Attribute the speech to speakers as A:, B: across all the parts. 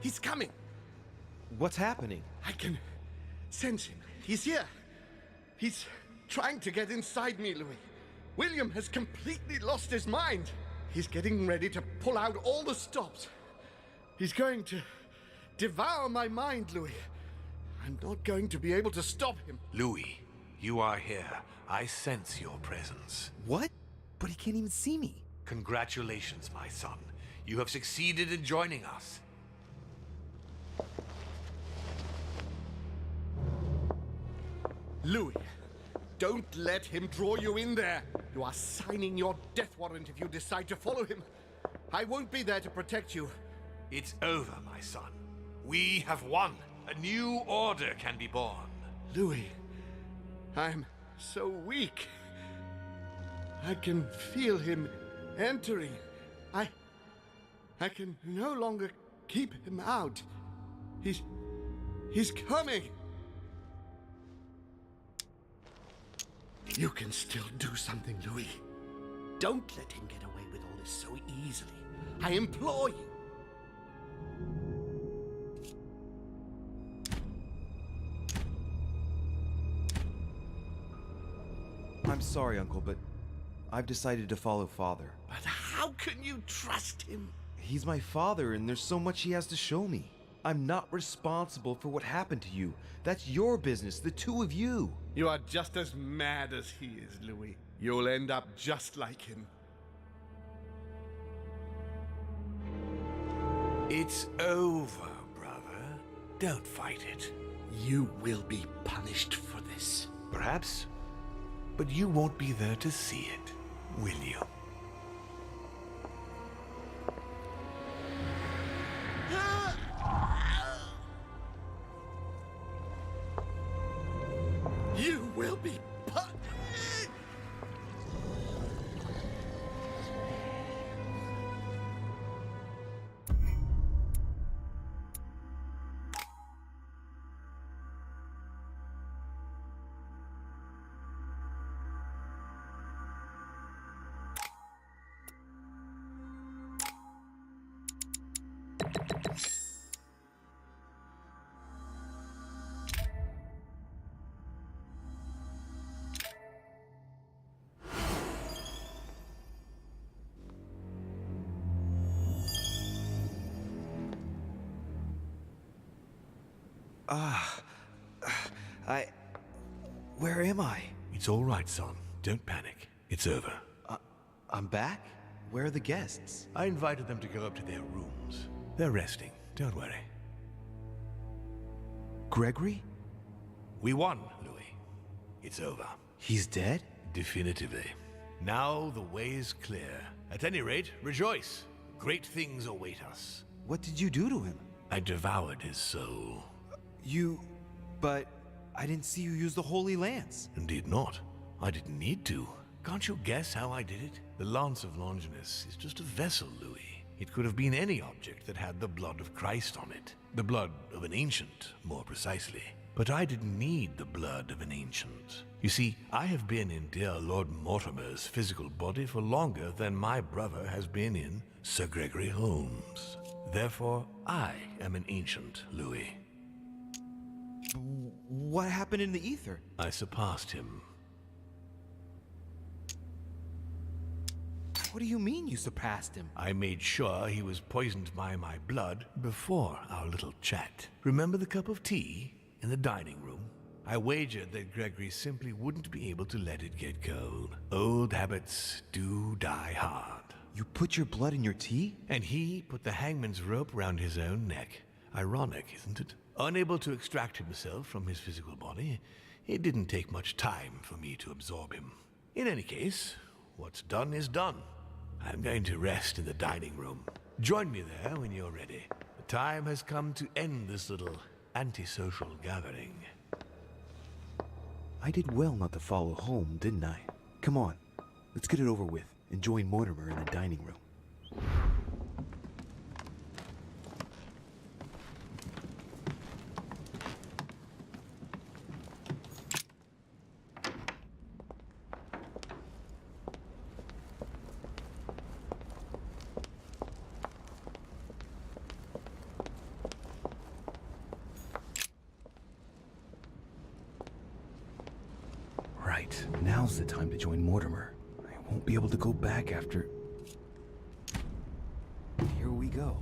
A: He's coming.
B: What's happening?
A: I can sense him. He's here. He's trying to get inside me, Louis. William has completely lost his mind. He's getting ready to pull out all the stops. He's going to devour my mind, Louis. I'm not going to be able to stop him.
C: Louis, you are here. I sense your presence.
B: What? But he can't even see me.
C: Congratulations, my son. You have succeeded in joining us.
A: Louis, don't let him draw you in there. You are signing your death warrant if you decide to follow him. I won't be there to protect you.
C: It's over, my son. We have won. A new order can be born.
A: Louis, I'm so weak. I can feel him entering. I can no longer keep him out. He's coming. You can still do something, Louis. Don't let him get away with all this so easily. I implore you.
B: I'm sorry, Uncle, but I've decided to follow Father.
A: But how can you trust him?
B: He's my father, and there's so much he has to show me. I'm not responsible for what happened to you. That's your business, the two of you.
A: You are just as mad as he is, Louis. You'll end up just like him.
C: It's over, brother. Don't fight it.
A: You will be punished for this.
C: Perhaps, but you won't be there to see it, will you?
A: You will be punished.
B: Where am I?
C: It's all right, son. Don't panic. It's over.
B: I'm back? Where are the guests?
C: I invited them to go up to their rooms. They're resting. Don't worry.
B: Gregory?
C: We won, Louis. It's over.
B: He's dead?
C: Definitively. Now the way is clear. At any rate, rejoice. Great things await us.
B: What did you do to him?
C: I devoured his soul.
B: But I didn't see you use the Holy Lance.
C: Indeed not. I didn't need to. Can't you guess how I did it? The Lance of Longinus is just a vessel, Louis. It could have been any object that had the blood of Christ on it. The blood of an ancient, more precisely. But I didn't need the blood of an ancient. You see, I have been in dear Lord Mortimer's physical body for longer than my brother has been in Sir Gregory Holmes. Therefore, I am an ancient, Louis.
B: What happened in the ether?
C: I surpassed him.
B: What do you mean you surpassed him?
C: I made sure he was poisoned by my blood before our little chat. Remember the cup of tea in the dining room? I wagered that Gregory simply wouldn't be able to let it get cold. Old habits do die hard.
B: You put your blood in your tea?
C: And he put the hangman's rope round his own neck. Ironic, isn't it? Unable to extract himself from his physical body, it didn't take much time for me to absorb him. In any case, what's done is done. I'm going to rest in the dining room. Join me there when you're ready. The time has come to end this little antisocial gathering.
B: I did well not to follow home, didn't I? Come on, let's get it over with and join Mortimer in the dining room. right. Now's the time to join Mortimer. I won't be able to go back after... Here we go.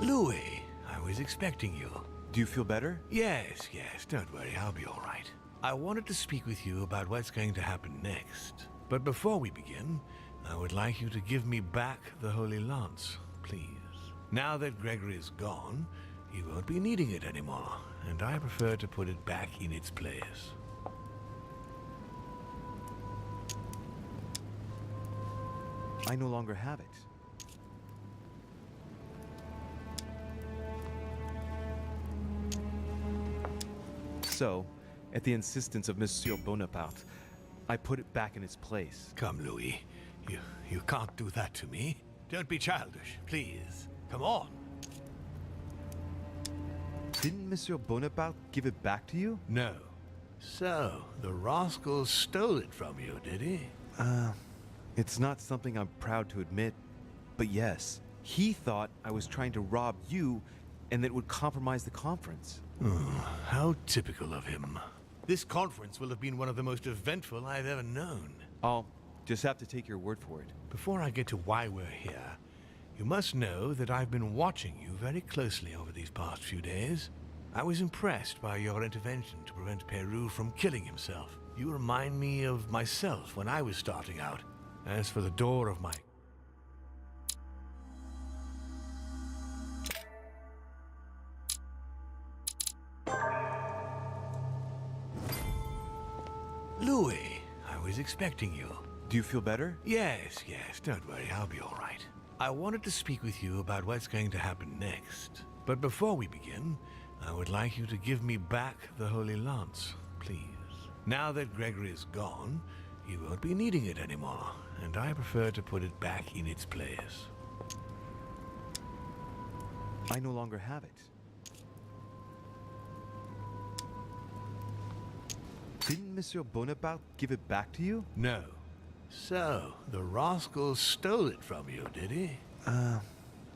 C: Louis, I was expecting you.
B: Do you feel better?
C: Yes, don't worry, I'll be all right. I wanted to speak with you about what's going to happen next. But before we begin, I would like you to give me back the Holy Lance, please. Now that Gregory is gone, you won't be needing it anymore, and I prefer to put it back in its place.
B: I no longer have it. So, at the insistence of Monsieur Bonaparte, I put it back in its place.
C: Come, Louis. You can't do that to me. Don't be childish, please. Come on.
B: Didn't Monsieur Bonaparte give it back to you?
C: No. So, the rascal stole it from you, did he?
B: It's not something I'm proud to admit, but yes. He thought I was trying to rob you and that it would compromise the conference.
C: How typical of him. This conference will have been one of the most eventful I've ever known.
B: I'll just have to take your word for it.
C: Before I get to why we're here, you must know that I've been watching you very closely over these past few days. I was impressed by your intervention to prevent Peru from killing himself. You remind me of myself when I was starting out. As for the door of my... Louis, I was expecting you.
B: Do you feel better?
C: Yes, don't worry, I'll be all right. I wanted to speak with you about what's going to happen next. But before we begin, I would like you to give me back the Holy Lance, please. Now that Gregory is gone, you won't be needing it anymore, and I prefer to put it back in its place.
B: I no longer have it. Didn't Monsieur Bonaparte give it back to you?
C: No. So, the rascal stole it from you, did he?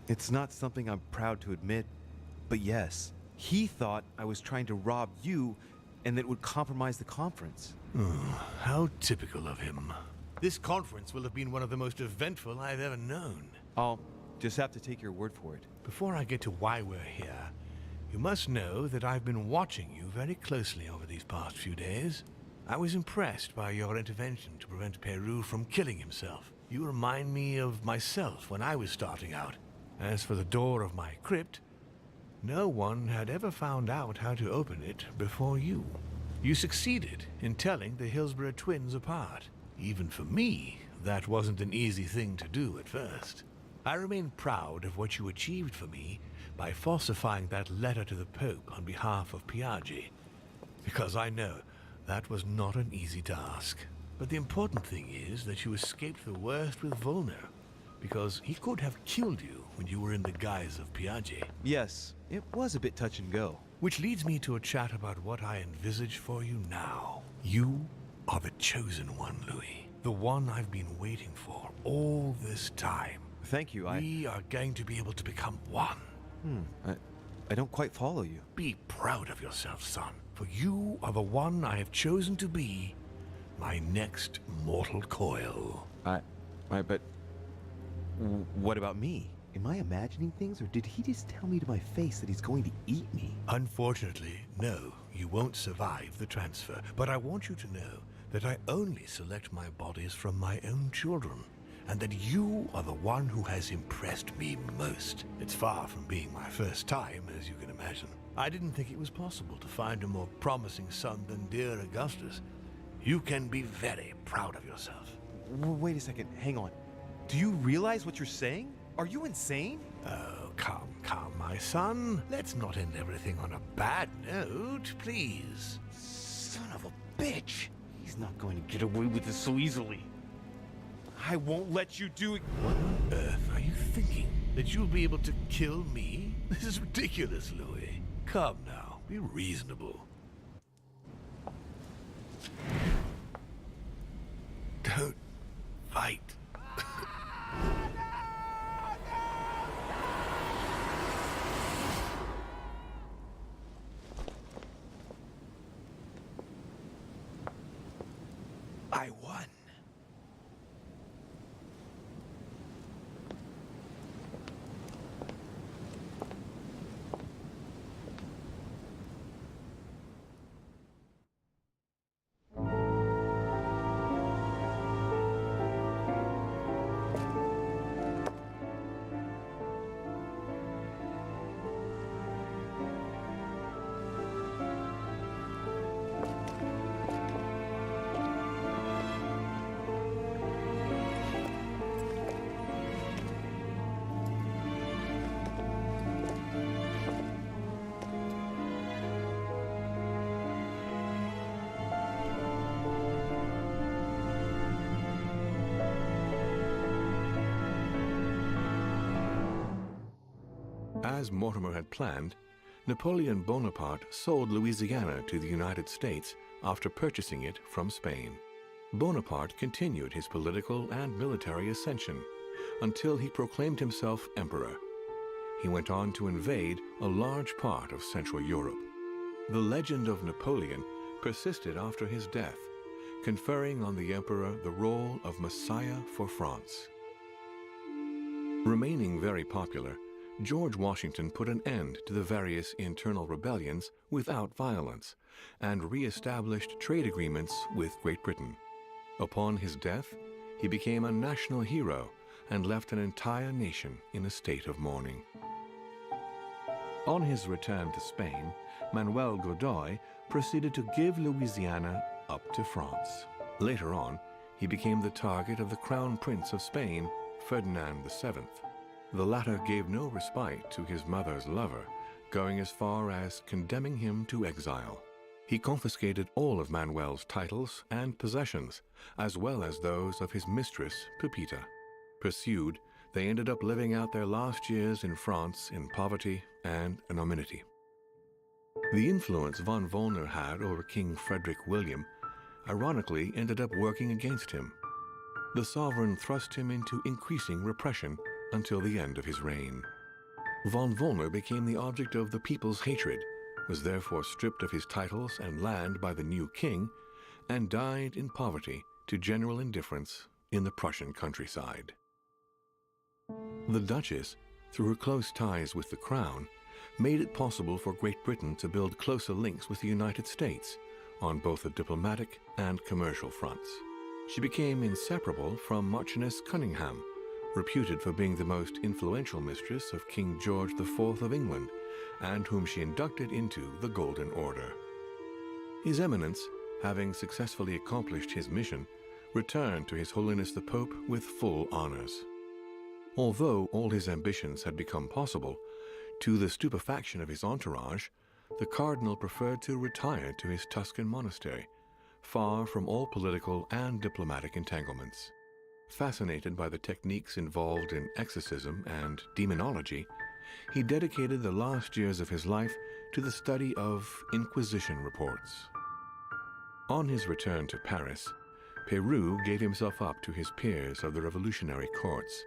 B: It's not something I'm proud to admit, but yes. He thought I was trying to rob you and that it would compromise the conference.
C: How typical of him. This conference will have been one of the most eventful I've ever known.
B: I'll just have to take your word for it.
C: Before I get to why we're here, you must know that I've been watching you very closely over these past few days. I was impressed by your intervention to prevent Peru from killing himself. You remind me of myself when I was starting out. As for the door of my crypt, no one had ever found out how to open it before you. You succeeded in telling the Hillsborough twins apart. Even for me, that wasn't an easy thing to do at first. I remain proud of what you achieved for me by falsifying that letter to the Pope on behalf of Piaggi, because I know that was not an easy task. But the important thing is that you escaped the worst with Volner, because he could have killed you when you were in the guise of Piaggi.
B: Yes, it was a bit touch and go.
C: Which leads me to a chat about what I envisage for you now. You are the chosen one, Louis. The one I've been waiting for all this time.
B: Thank you,
C: We are going to be able to become one.
B: I don't quite follow you.
C: Be proud of yourself, son, for you are the one I have chosen to be my next mortal coil.
B: But what about me? Am I imagining things, or did he just tell me to my face that he's going to eat me?
C: Unfortunately, no, you won't survive the transfer. But I want you to know that I only select my bodies from my own children, and that you are the one who has impressed me most. It's far from being my first time, as you can imagine. I didn't think it was possible to find a more promising son than dear Augustus. You can be very proud of yourself.
B: Wait a second, hang on. Do you realize what you're saying? Are you insane?
C: Oh, come, my son. Let's not end everything on a bad note, please.
B: Son of a bitch! He's not going to get away with this so easily. I won't let you do it.
C: What on earth are you thinking? That you'll be able to kill me? This is ridiculous, Louis. Come now, be reasonable. Don't fight.
B: I won.
D: As Mortimer had planned, Napoleon Bonaparte sold Louisiana to the United States after purchasing it from Spain. Bonaparte continued his political and military ascension until he proclaimed himself emperor. He went on to invade a large part of Central Europe. The legend of Napoleon persisted after his death, conferring on the emperor the role of Messiah for France. Remaining very popular, George Washington put an end to the various internal rebellions without violence and re-established trade agreements with Great Britain. Upon his death, he became a national hero and left an entire nation in a state of mourning. On his return to Spain, Manuel Godoy proceeded to give Louisiana up to France. Later on, he became the target of the Crown Prince of Spain, Ferdinand VII. The latter gave no respite to his mother's lover, going as far as condemning him to exile. He confiscated all of Manuel's titles and possessions, as well as those of his mistress, Pepita. Pursued, they ended up living out their last years in France in poverty and anonymity. The influence von Wollner had over King Frederick William ironically ended up working against him. The sovereign thrust him into increasing repression until the end of his reign. Von Wollner became the object of the people's hatred, was therefore stripped of his titles and land by the new king, and died in poverty to general indifference in the Prussian countryside. The Duchess, through her close ties with the crown, made it possible for Great Britain to build closer links with the United States on both the diplomatic and commercial fronts. She became inseparable from Marchioness Cunningham, reputed for being the most influential mistress of King George IV of England, and whom she inducted into the Golden Order. His Eminence, having successfully accomplished his mission, returned to His Holiness the Pope with full honors. Although all his ambitions had become possible, to the stupefaction of his entourage, the Cardinal preferred to retire to his Tuscan monastery, far from all political and diplomatic entanglements. Fascinated by the techniques involved in exorcism and demonology, he dedicated the last years of his life to the study of Inquisition reports. On his return to Paris, Peru gave himself up to his peers of the revolutionary courts.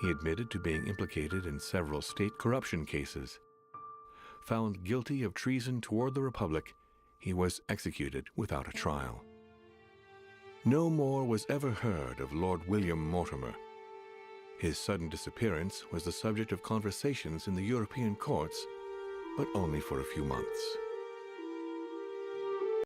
D: He admitted to being implicated in several state corruption cases. Found guilty of treason toward the Republic, he was executed without a trial. No more was ever heard of Lord William Mortimer. His sudden disappearance was the subject of conversations in the European courts, but only for a few months.